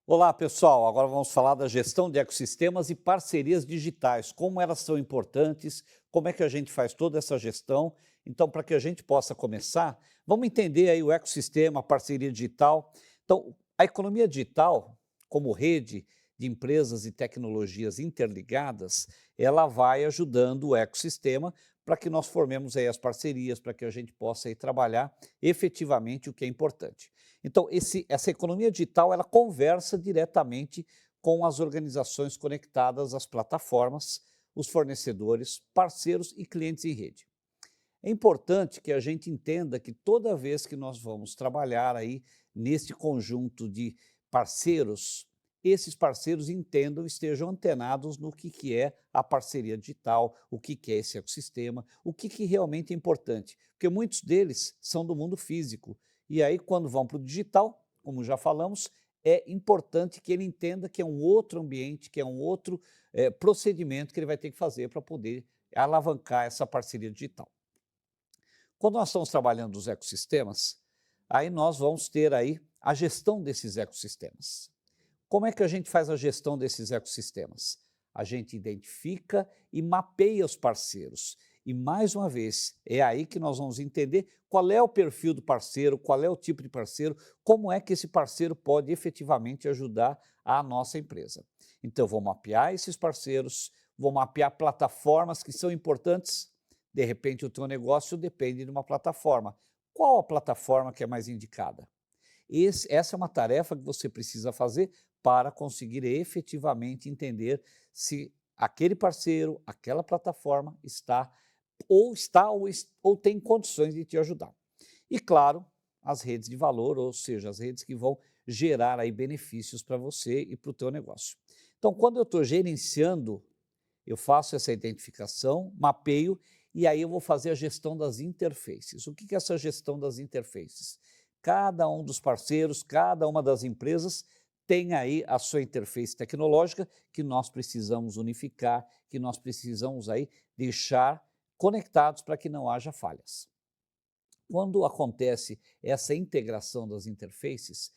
Olá, pessoal. Agora vamos falar da gestão de ecossistemas e parcerias digitais, como elas são importantes, como é que a gente faz toda essa gestão. Então, para que a gente possa começar, vamos entender aí o ecossistema, a parceria digital. Então, a economia digital, como rede de empresas e tecnologias interligadas, ela vai ajudando o ecossistema para que nós formemos aí as parcerias, para que a gente possa aí trabalhar efetivamente o que é importante. Então, essa economia digital, ela conversa diretamente com as organizações conectadas às plataformas, os fornecedores, parceiros e clientes em rede. É importante que a gente entenda que toda vez que nós vamos trabalhar aí nesse conjunto de parceiros, esses parceiros entendam, estejam antenados no que é a parceria digital, o que é esse ecossistema, o que realmente é importante, porque muitos deles são do mundo físico. E aí, quando vão para o digital, como já falamos, é importante que ele entenda que é um outro ambiente, que é um outro procedimento que ele vai ter que fazer para poder alavancar essa parceria digital. Quando nós estamos trabalhando os ecossistemas, aí nós vamos ter aí a gestão desses ecossistemas. Como é que a gente faz a gestão desses ecossistemas? A gente identifica e mapeia os parceiros. E, mais uma vez, é aí que nós vamos entender qual é o perfil do parceiro, qual é o tipo de parceiro, como é que esse parceiro pode efetivamente ajudar a nossa empresa. Então, eu vou mapear esses parceiros, vou mapear plataformas que são importantes. De repente, o teu negócio depende de uma plataforma. Qual a plataforma que é mais indicada? Essa é uma tarefa que você precisa fazer para conseguir efetivamente entender se aquele parceiro, aquela plataforma está ou tem condições de te ajudar. E claro, as redes de valor, ou seja, as redes que vão gerar aí benefícios para você e para o teu negócio. Então, quando eu estou gerenciando, eu faço essa identificação, mapeio e aí eu vou fazer a gestão das interfaces. O que é essa gestão das interfaces? Cada um dos parceiros, cada uma das empresas tem aí a sua interface tecnológica que nós precisamos unificar, que nós precisamos aí deixar conectados para que não haja falhas. Quando acontece essa integração das interfaces,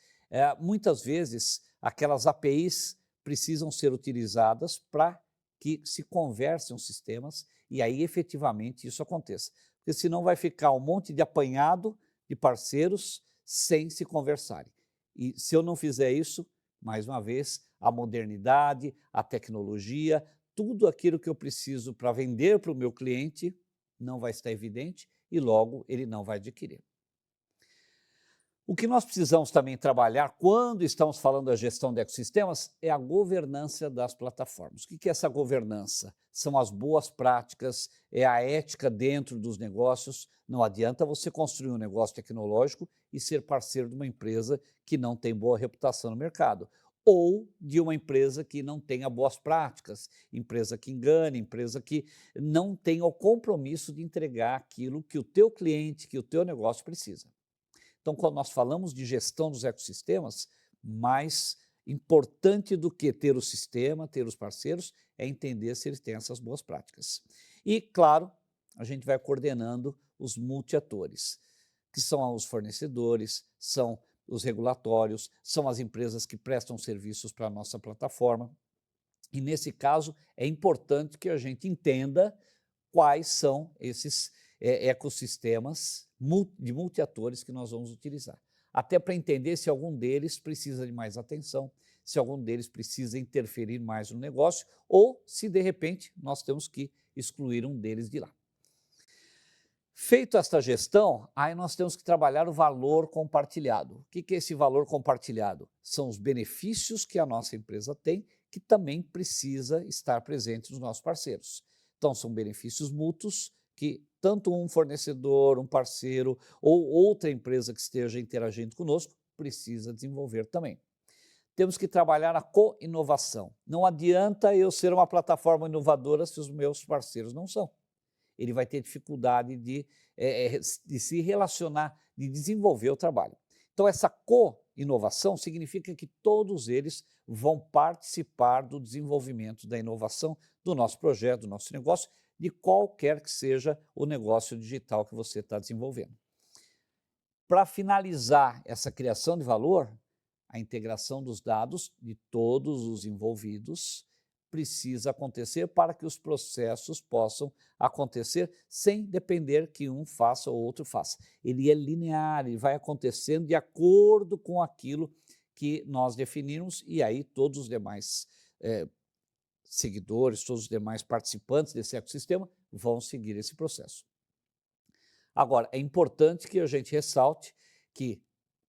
muitas vezes aquelas APIs precisam ser utilizadas para que se conversem os sistemas e aí efetivamente isso aconteça. Porque senão vai ficar um monte de apanhado de parceiros sem se conversarem. E se eu não fizer isso, mais uma vez, a modernidade, a tecnologia, tudo aquilo que eu preciso para vender para o meu cliente não vai estar evidente e logo ele não vai adquirir. O que nós precisamos também trabalhar quando estamos falando da gestão de ecossistemas é a governança das plataformas. O que é essa governança? São as boas práticas, é a ética dentro dos negócios. Não adianta você construir um negócio tecnológico e ser parceiro de uma empresa que não tem boa reputação no mercado. Ou de uma empresa que não tenha boas práticas, empresa que engane, empresa que não tenha o compromisso de entregar aquilo que o teu cliente, que o teu negócio precisa. Então, quando nós falamos de gestão dos ecossistemas, mais importante do que ter o sistema, ter os parceiros, é entender se eles têm essas boas práticas. E, claro, a gente vai coordenando os multiatores, que são os fornecedores, são os regulatórios, são as empresas que prestam serviços para a nossa plataforma. E, nesse caso, é importante que a gente entenda quais são esses ecossistemas de multiatores que nós vamos utilizar. Até para entender se algum deles precisa de mais atenção, se algum deles precisa interferir mais no negócio ou se, de repente, nós temos que excluir um deles de lá. Feito esta gestão, aí nós temos que trabalhar o valor compartilhado. O que é esse valor compartilhado? São os benefícios que a nossa empresa tem, que também precisa estar presente nos nossos parceiros. Então, são benefícios mútuos que tanto um fornecedor, um parceiro ou outra empresa que esteja interagindo conosco precisa desenvolver também. Temos que trabalhar a co-inovação. Não adianta eu ser uma plataforma inovadora se os meus parceiros não são. Ele vai ter dificuldade de se relacionar, de desenvolver o trabalho. Então, essa co-inovação significa que todos eles vão participar do desenvolvimento da inovação do nosso projeto, do nosso negócio, de qualquer que seja o negócio digital que você está desenvolvendo. Para finalizar essa criação de valor, A integração dos dados de todos os envolvidos precisa acontecer para que os processos possam acontecer sem depender que um faça ou outro faça. Ele é linear, ele vai acontecendo de acordo com aquilo que nós definimos e aí todos os demais seguidores, todos os demais participantes desse ecossistema vão seguir esse processo. Agora, é importante que a gente ressalte que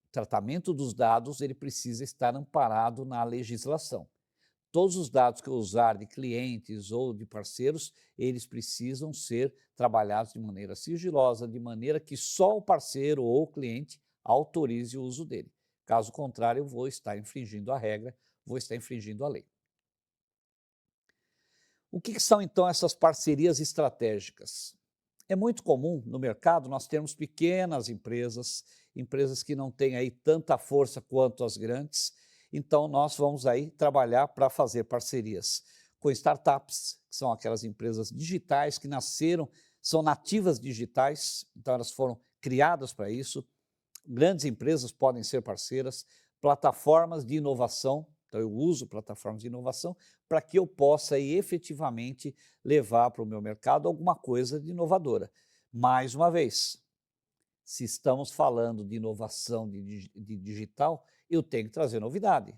o tratamento dos dados ele precisa estar amparado na legislação. Todos os dados que eu usar de clientes ou de parceiros, eles precisam ser trabalhados de maneira sigilosa, de maneira que só o parceiro ou o cliente autorize o uso dele. Caso contrário, eu vou estar infringindo a regra, vou estar infringindo a lei. O que são, então, essas parcerias estratégicas? É muito comum no mercado nós termos pequenas empresas, empresas que não têm aí tanta força quanto as grandes, então nós vamos aí trabalhar para fazer parcerias com startups, que são aquelas empresas digitais que nasceram, são nativas digitais, então elas foram criadas para isso. Grandes empresas podem ser parceiras, plataformas de inovação, então eu uso plataformas de inovação para que eu possa aí, efetivamente levar para o meu mercado alguma coisa de inovadora. Mais uma vez, se estamos falando de inovação de digital, eu tenho que trazer novidade.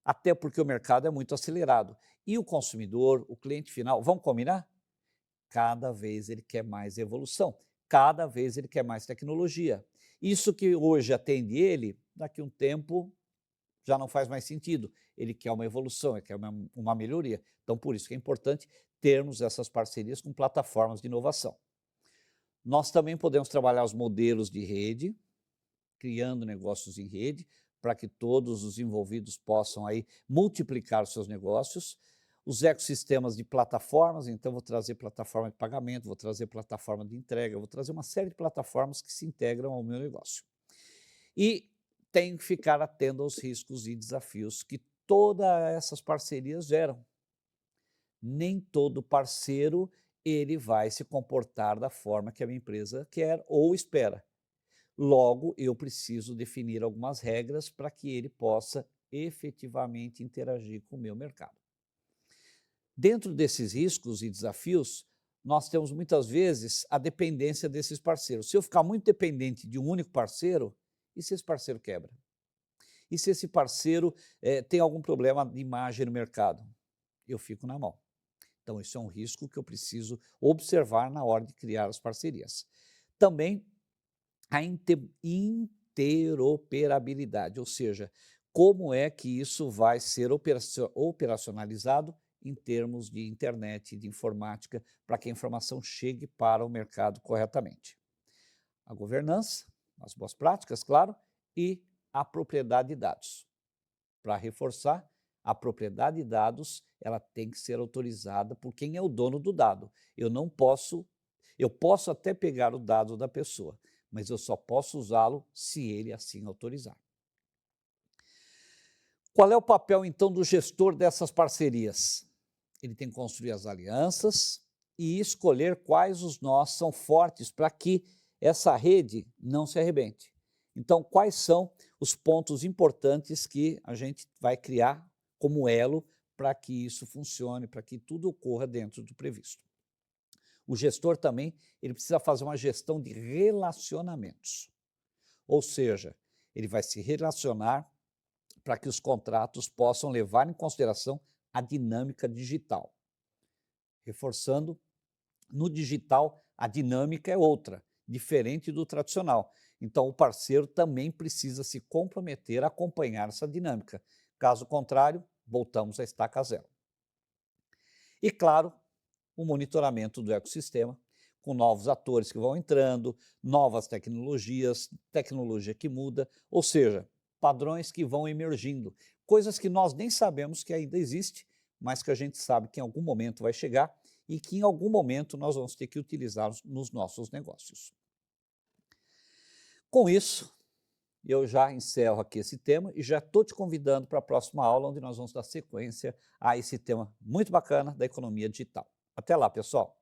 Até porque o mercado é muito acelerado. E o consumidor, o cliente final, vamos combinar? Cada vez ele quer mais evolução, cada vez ele quer mais tecnologia. Isso que hoje atende ele, daqui a um tempo já não faz mais sentido. Ele quer uma evolução, ele quer uma melhoria. Então, por isso que é importante termos essas parcerias com plataformas de inovação. Nós também podemos trabalhar os modelos de rede, criando negócios em rede, para que todos os envolvidos possam aí multiplicar os seus negócios. Os ecossistemas de plataformas, então vou trazer plataforma de pagamento, vou trazer plataforma de entrega, vou trazer uma série de plataformas que se integram ao meu negócio. E tenho que ficar atento aos riscos e desafios que todas essas parcerias geram. Nem todo parceiro ele vai se comportar da forma que a minha empresa quer ou espera. Logo, eu preciso definir algumas regras para que ele possa efetivamente interagir com o meu mercado. Dentro desses riscos e desafios, nós temos muitas vezes a dependência desses parceiros. Se eu ficar muito dependente de um único parceiro, e se esse parceiro quebra? E se esse parceiro tem algum problema de imagem no mercado? Eu fico na mão. Então, isso é um risco que eu preciso observar na hora de criar as parcerias. Também a interoperabilidade, ou seja, como é que isso vai ser operacionalizado em termos de internet, de informática, para que a informação chegue para o mercado corretamente. A governança, as boas práticas, claro, e a propriedade de dados. Para reforçar, a propriedade de dados ela tem que ser autorizada por quem é o dono do dado. Eu posso até pegar o dado da pessoa, mas eu só posso usá-lo se ele assim autorizar. Qual é o papel, então, do gestor dessas parcerias? Ele tem que construir as alianças e escolher quais os nós são fortes para que essa rede não se arrebente. Então, quais são os pontos importantes que a gente vai criar como elo para que isso funcione, para que tudo ocorra dentro do previsto? O gestor também ele precisa fazer uma gestão de relacionamentos. Ou seja, ele vai se relacionar para que os contratos possam levar em consideração a dinâmica digital. Reforçando, no digital a dinâmica é outra, diferente do tradicional. Então o parceiro também precisa se comprometer a acompanhar essa dinâmica. Caso contrário, voltamos à estaca zero. E claro, o monitoramento do ecossistema, com novos atores que vão entrando, novas tecnologias, tecnologia que muda, ou seja, padrões que vão emergindo, coisas que nós nem sabemos que ainda existe, mas que a gente sabe que em algum momento vai chegar e que em algum momento nós vamos ter que utilizar nos nossos negócios. Com isso, eu já encerro aqui esse tema e já estou te convidando para a próxima aula, onde nós vamos dar sequência a esse tema muito bacana da economia digital. Até lá, pessoal!